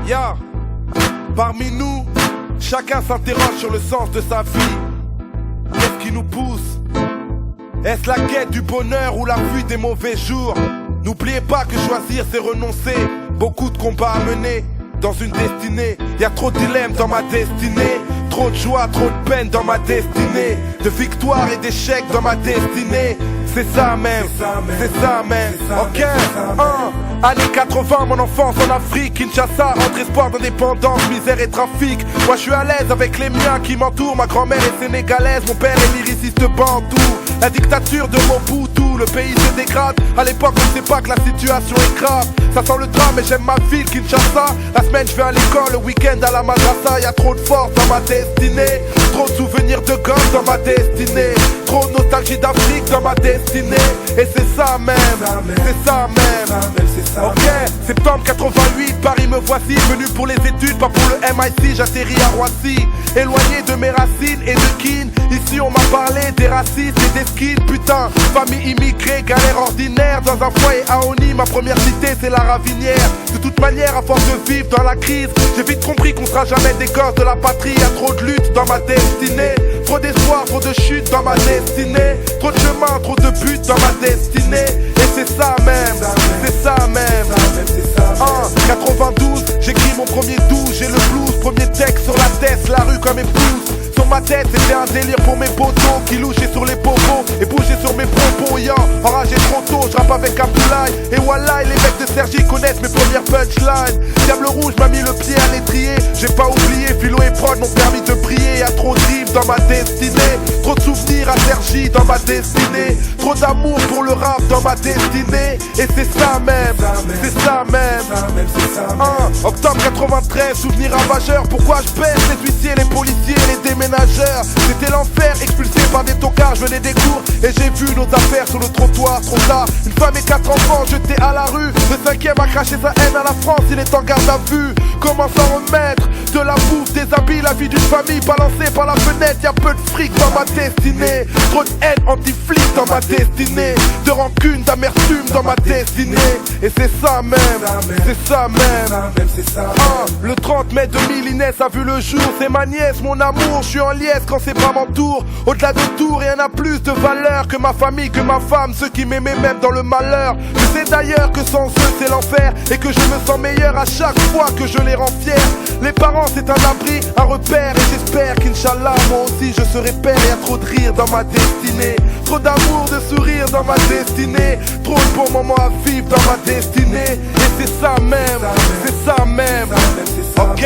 Ya, parmi nous, chacun s'interroge sur le sens de sa vie. Qu'est-ce qui nous pousse? Est-ce la quête du bonheur ou la fuite des mauvais jours? N'oubliez pas que choisir c'est renoncer. Beaucoup de combats à mener dans une destinée. Y'a trop de dilemmes dans ma destinée. Trop de joie, trop de peine dans ma destinée. De victoire et d'échecs dans ma destinée. C'est ça même, c'est ça même. Ok, années 80, mon enfance en Afrique, Kinshasa, entre espoir d'indépendance, misère et trafic. Moi je suis à l'aise avec les miens qui m'entourent. Ma grand-mère est sénégalaise, mon père est lyriciste bantou. La dictature de Mobutu, le pays se dégrade. À l'époque on ne sait pas que la situation est grave. Ça sent le drame mais j'aime ma ville, Kinshasa. La semaine je vais à l'école, le week-end à la madrasa. Y'a trop de force dans ma destinée. Trop de souvenirs de gosse dans ma destinée. Trop de nostalgie d'Afrique dans ma destinée. Et c'est ça même, c'est ça même. Ok, septembre 88, Paris me voici. Venu pour les études, pas pour le MIT. J'atterris à Roissy, éloigné de mes racines et de kin. Ici on m'a parlé des racistes et des skins. Putain, famille immigrée, galère ordinaire. Dans un foyer à Oni, ma première cité c'est la Ravinière. De toute manière, à force de vivre dans la crise, j'ai vite compris qu'on sera jamais des gosses de la patrie. Y'a trop de luttes dans ma destinée. Trop d'espoir, trop de chutes dans ma destinée. Trop de chemin, trop de buts dans ma destinée. Et c'est ça même, c'est ça même. 92, j'écris mon premier douze. J'ai le blues, premier texte sur la tête, la rue comme épouse. Sur ma tête c'était un délire pour mes potos qui louchaient sur les bobos et bougeaient sur mes propos. Yo, enragé trop tôt, je rappe avec Abdoulaye. Et voilà, les mecs de Sergi connaissent mes premières punchlines. Diable rouge m'a mis le pied à l'étrier. J'ai pas oublié, Philo et Prod m'ont permis de briller. Y'a trop de rives dans ma destinée. Trop de souvenirs à Sergi dans ma destinée. Trop d'amour pour le rap dans ma destinée. Et c'est ça même, c'est ça même. Octobre 93, souvenir ravageur. Pourquoi je baisse les huissiers, les policiers, les déménageurs? C'était l'enfer, expulsé par des tocards. Je venais des cours et j'ai vu nos affaires sur le trottoir. Trop tard, une femme et 4 enfants jetés à la rue. Le 5e a craché sa haine à la France, il est en garde à vue. Comment s'en remettre? De la bouffe, des habits, la vie d'une famille balancée par la fenêtre. Y'a peu de fric dans ma destinée. Trop de haine anti-flic dans ma destinée. De rancune, d'amertume dans ma destinée. Et c'est ça même, c'est ça même. Le 30 mai 2000, Inès a vu le jour. C'est ma nièce, mon amour, je suis en liesse quand c'est pas mon tour. Au-delà de tout, rien n'a plus de valeur que ma famille, que ma femme, ceux qui m'aimaient même dans le malheur. Je sais d'ailleurs que sans eux c'est l'enfer et que je me sens meilleur à chaque fois que je les rends fiers. Les parents c'est un abri, un repère et j'espère qu'Inch'Allah moi aussi je serai père. Y'a trop de rire dans ma destinée, trop d'amour, de sourire dans ma destinée. Trop de bons moments à vivre dans ma destinée. Et c'est ça même, c'est ça même. Ok,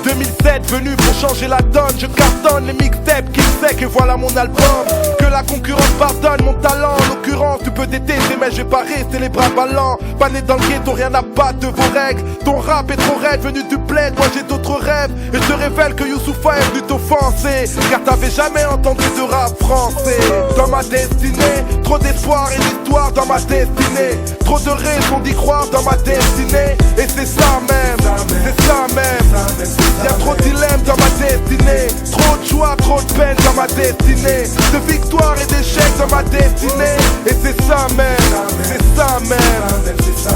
2007 venu pour changer la donne. Je cartonne les mixtapes qui sait que voilà mon album. Que la concurrence pardonne mon talent. En l'occurrence tu peux détester mais je vais pas rester les bras ballants. Pas né dans le ghetto, rien à battre de vos règles. Ton rap est trop raide, venu du bled, moi j'ai d'autres rêves. Et je te révèle que Youssoupha est venu t'offenser. Car t'avais jamais entendu de rap français. Dans ma destinée, trop d'espoir et d'histoire dans ma destinée. Trop de raisons d'y croire dans ma destinée. Et c'est ça même, c'est ça même. Y'a trop de dilemmes dans ma destinée. Trop de joie, trop de peine dans ma destinée. De victoire et d'échecs dans ma destinée. Et c'est ça même, c'est ça même.